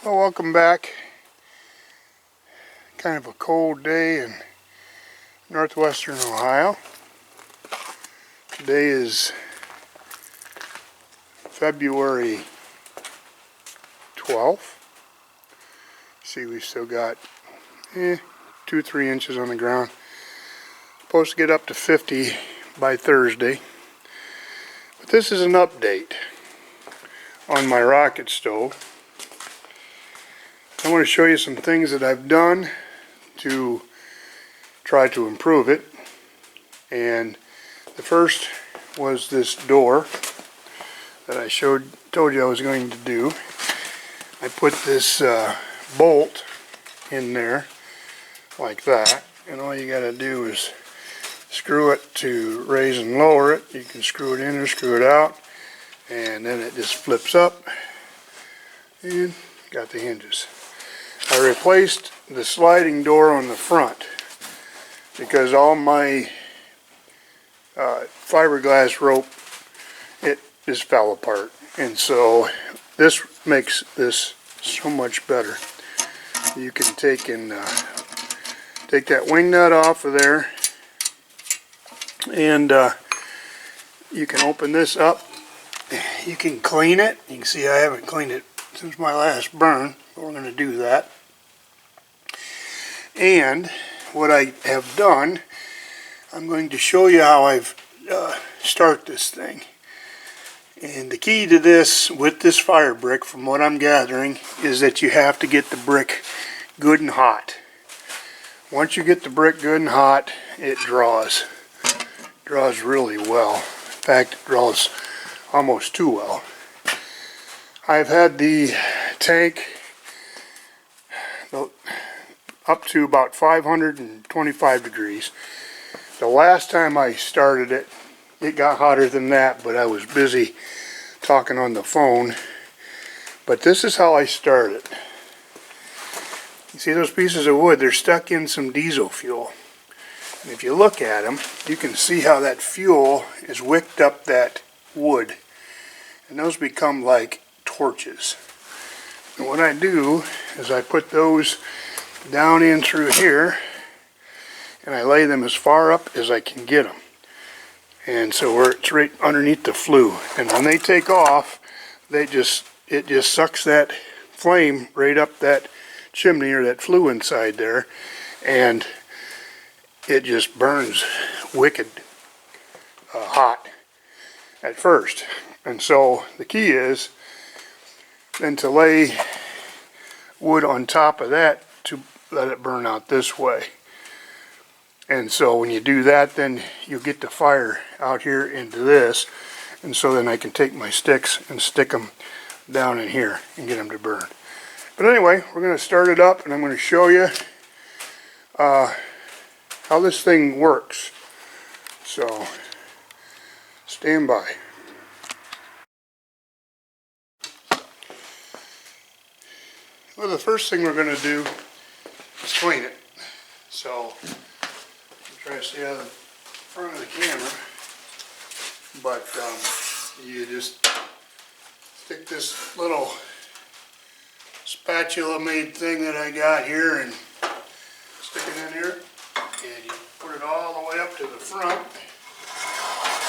Well, welcome back. Kind of a cold day in northwestern Ohio. Today is February 12th. See, we still got 2-3 inches on the ground. Supposed to get up to 50 by Thursday. But this is an update on my rocket stove. I want to show you some things that I've done to try to improve it. And the first was this door that I told you I was going to do. I put this bolt in there like that, and all you got to do is screw it to raise and lower it. You can screw it in or screw it out, and then it just flips up and got the hinges. I replaced the sliding door on the front because all my fiberglass rope, it just fell apart, and so this makes this so much better. You can take that wing nut off of there, and you can open this up. You can clean it. You can see I haven't cleaned it since my last burn, but we're going to do that. And what I have done, I'm going to show you how I've start this thing. And the key to this, with this fire brick, from what I'm gathering, is that you have to get the brick good and hot. Once you get the brick good and hot, it draws really well. In fact, it draws almost too well. I've had the tank up to about 525 degrees. The last time I started it, it got hotter than that, but I was busy talking on the phone. But this is how I start it. You see those pieces of wood? They're stuck in some diesel fuel. And if you look at them, you can see how that fuel is wicked up that wood. And those become like torches. And what I do is I put those down in through here, and I lay them as far up as I can get them. And so where it's right underneath the flue. And when they take off, it just sucks that flame right up that chimney or that flue inside there, and it just burns wicked hot at first. And so the key is then to lay wood on top of that to let it burn out this way. And so when you do that, then you get the fire out here into this, and so then I can take my sticks and stick them down in here and get them to burn. But anyway, we're going to start it up, and I'm going to show you how this thing works. So stand by. Well, the first thing we're going to do is clean it. So try to stay out of the front of the camera, but you just stick this little spatula made thing that I got here and stick it in here, and you put it all the way up to the front,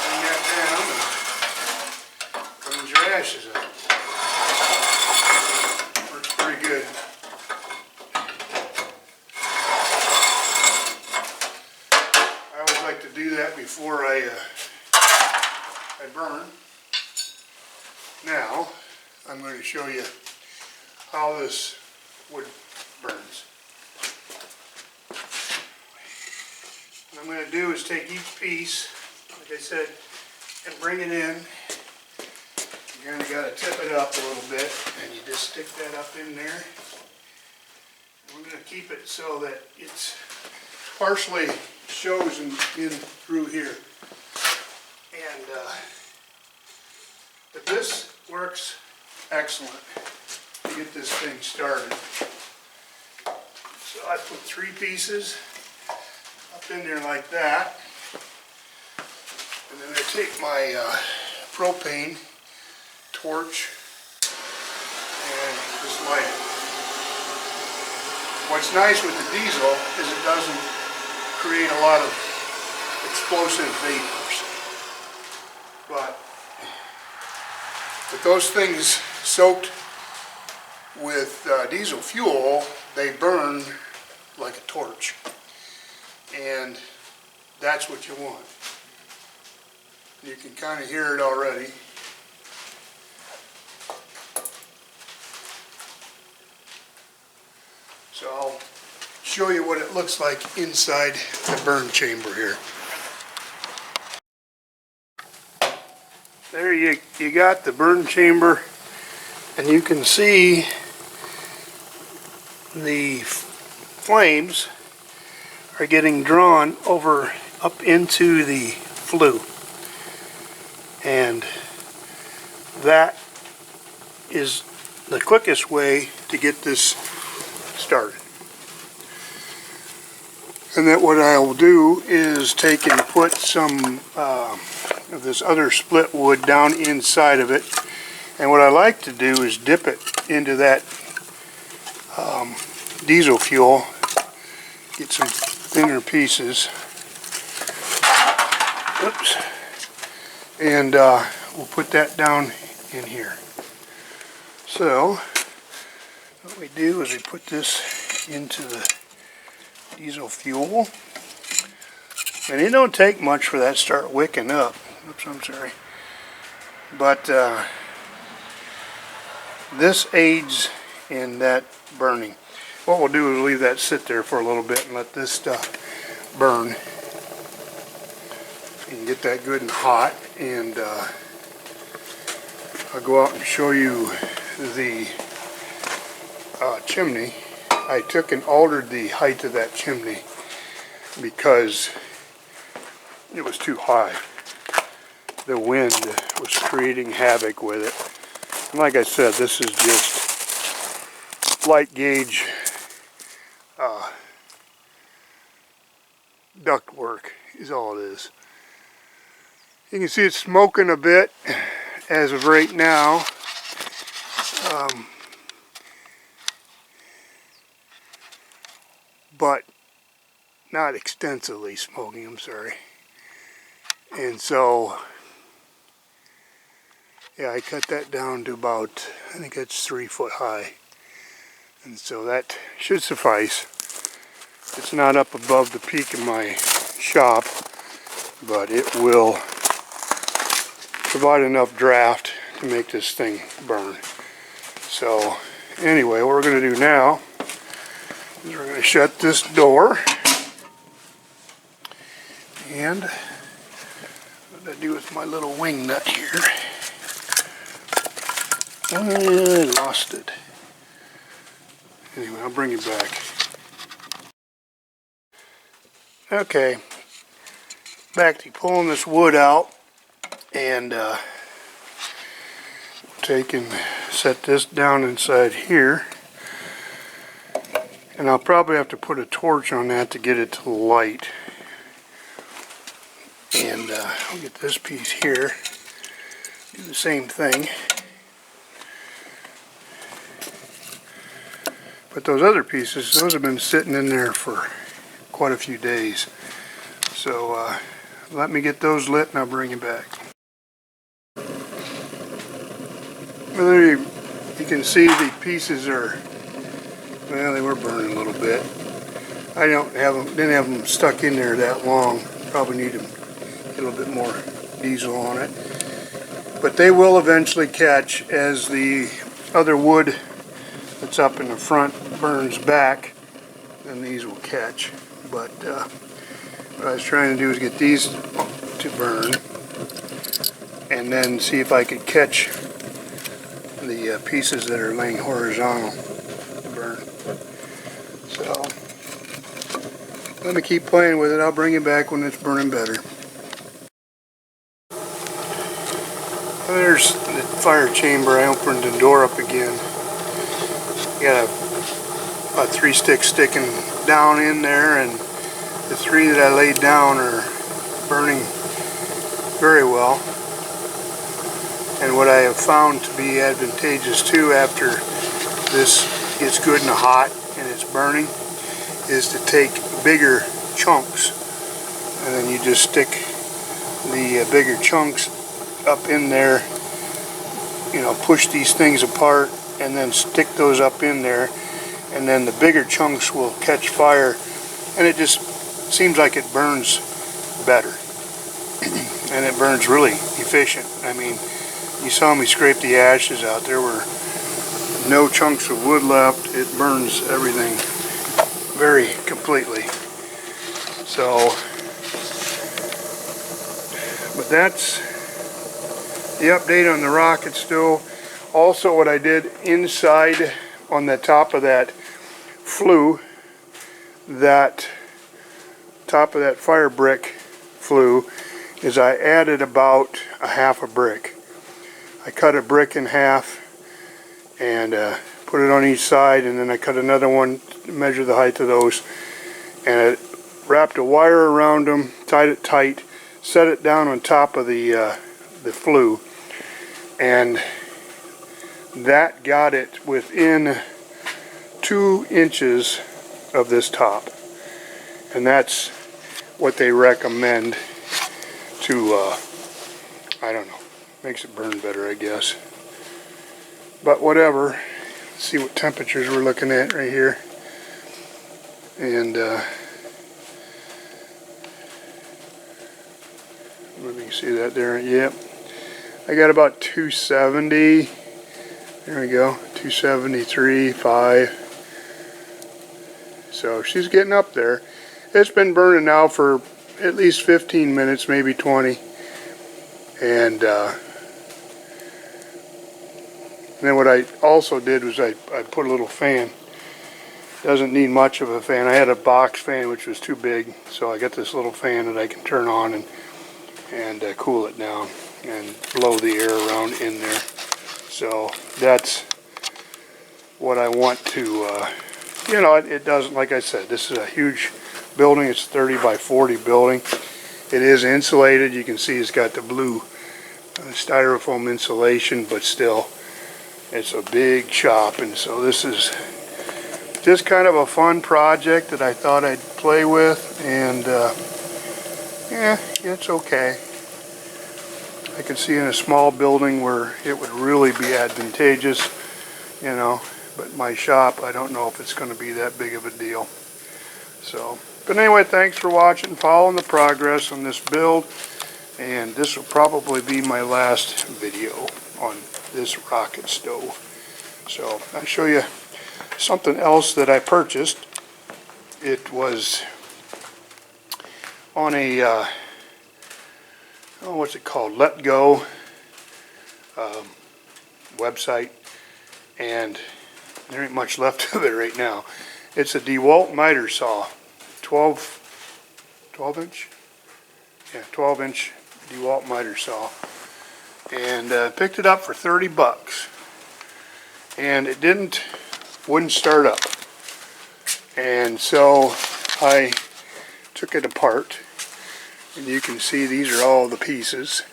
bring that down, and cleans your ashes up. Works pretty good. To do that before I burn. Now I'm going to show you how this wood burns. What I'm going to do is take each piece, like I said, and bring it in. You kind of got to tip it up a little bit, and you just stick that up in there. And we're going to keep it so that it's partially shows in through here. And but this works excellent to get this thing started. So I put 3 pieces up in there like that, and then I take my propane torch and just light it. What's nice with the diesel is it doesn't create a lot of explosive vapors. But with those things soaked with diesel fuel, they burn like a torch. And that's what you want. You can kind of hear it already. So I'll show you what it looks like inside the burn chamber here. There you got the burn chamber, and you can see the flames are getting drawn over up into the flue, and that is the quickest way to get this started. And then what I will do is take and put some of this other split wood down inside of it, and what I like to do is dip it into that diesel fuel, get some thinner pieces, oops, and we'll put that down in here. So what we do is we put this into the diesel fuel, and it don't take much for that to start wicking up. Oops, I'm sorry. But this aids in that burning. What we'll do is leave that sit there for a little bit and let this stuff burn. You can get that good and hot, and I'll go out and show you the chimney. I took and altered the height of that chimney because it was too high. The wind was creating havoc with it. And like I said, this is just light gauge duct work is all it is. You can see it's smoking a bit as of right now. But not extensively smoking, I'm sorry. And so, yeah, I cut that down to about, I think that's 3 foot high. And so that should suffice. It's not up above the peak of my shop, but it will provide enough draft to make this thing burn. So anyway, what we're going to do now is we're going to shut this door, and what did I do with my little wing nut here? I lost it. Anyway, I'll bring it back. Okay, back to pulling this wood out, and take and set this down inside here. And I'll probably have to put a torch on that to get it to the light. And I'll get this piece here, do the same thing. But those other pieces, those have been sitting in there for quite a few days. So let me get those lit and I'll bring you back. Well, there you can see the pieces are, well, they were burning a little bit. I didn't have them stuck in there that long. Probably need to get a little bit more diesel on it. But they will eventually catch as the other wood that's up in the front burns back, then these will catch. But what I was trying to do is get these to burn and then see if I could catch the pieces that are laying horizontal to burn. So let me keep playing with it. I'll bring it back when it's burning better. There's the fire chamber. I opened the door up again. Got a 3-stick sticking down in there, and the 3 that I laid down are burning very well. And what I have found to be advantageous too, after this gets good and hot and it it's burning is to take bigger chunks, and then you just stick the bigger chunks up in there, you know, push these things apart and then stick those up in there, and then the bigger chunks will catch fire, and it just seems like it burns better. And it burns really efficient. I mean, you saw me scrape the ashes out. There were no chunks of wood left. It burns everything very completely. So, but that's the update on the rocket stove. Also, what I did inside on the top of that flue, that top of that fire brick flue, is I added about a half a brick. I cut a brick in half and put it on each side, and then I cut another one to measure the height of those, and I wrapped a wire around them, tied it tight, set it down on top of the flue, and that got it within 2 inches of this top. And that's what they recommend to, I don't know, makes it burn better, I guess. But whatever. Let's see what temperatures we're looking at right here. And let me see that there. Yep. I got about 270. There we go. 273, 5. So she's getting up there. It's been burning now for at least 15 minutes, maybe 20. And then what I also did was I put a little fan. Doesn't need much of a fan. I had a box fan which was too big, so I got this little fan that I can turn on and cool it down and blow the air around in there. So that's what I want to, you know, it doesn't, like I said, this is a huge building. It's a 30 by 40 building. It is insulated. You can see it's got the blue styrofoam insulation, but still, it's a big shop. And so this is just kind of a fun project that I thought I'd play with, and yeah, it's okay. I could see in a small building where it would really be advantageous, you know, but my shop, I don't know if it's going to be that big of a deal. So, but anyway, thanks for watching, following the progress on this build, and this will probably be my last video on this rocket stove. So, I'll show you something else that I purchased. It was on a, oh, what's it called? Let Go website, and there ain't much left of it right now. It's a DeWalt miter saw, 12 inch? Yeah, 12 inch DeWalt miter saw. And picked it up for 30 bucks. And it wouldn't start up. And so I took it apart. And you can see these are all the pieces.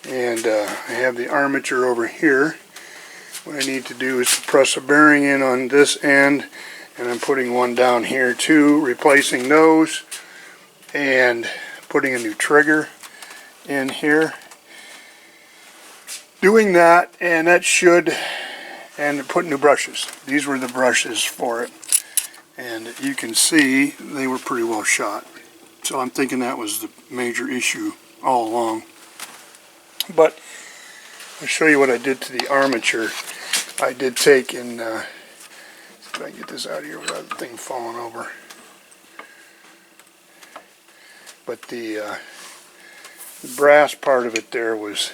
And I have the armature over here. What I need to do is press a bearing in on this end, and I'm putting one down here too, replacing those, and putting a new trigger in here. Doing that, and that should, and put new brushes. These were the brushes for it, and you can see they were pretty well shot. So I'm thinking that was the major issue all along. But I'll show you what I did to the armature. I did take and, see if I can get this out of here without the thing falling over. But the brass part of it there was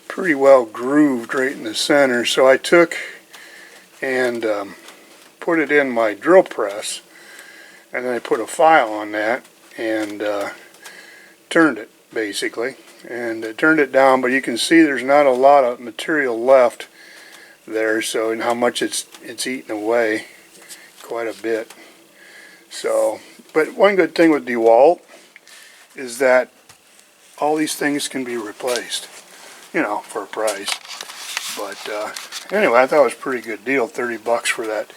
pretty well grooved right in the center. So I took and put it in my drill press, and then I put a file on that and turned it basically, and turned it down. But you can see there's not a lot of material left there, so, and how much it's eaten away, quite a bit. So, but one good thing with DeWalt is that all these things can be replaced, you know, for a price. But anyway, I thought it was a pretty good deal, 30 bucks for that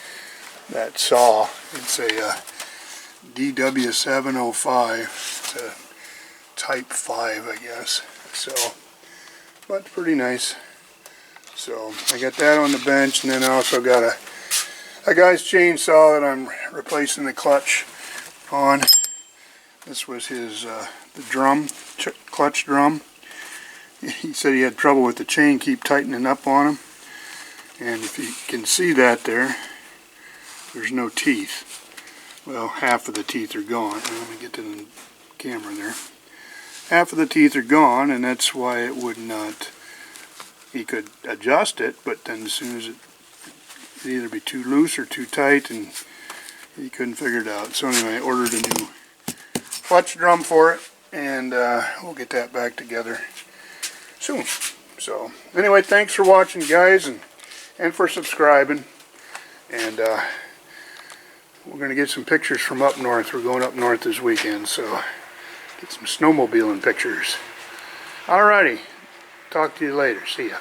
that saw. It's a DW705. It's a type 5, I guess. So, but pretty nice. So I got that on the bench, and then I also got a guy's chainsaw that I'm replacing the clutch on. This was his the drum, clutch drum. He said he had trouble with the chain keep tightening up on him. And if you can see that there's no teeth. Well, half of the teeth are gone. Let me get to the camera there. Half of the teeth are gone, and that's why it would not. He could adjust it, but then as soon as it'd either be too loose or too tight, and he couldn't figure it out. So anyway, I ordered a new clutch drum for it, and we'll get that back together soon. So anyway, thanks for watching, guys, and for subscribing. And we're going to get some pictures from up north. We're going up north this weekend, so get some snowmobiling pictures. Alrighty, talk to you later. See ya.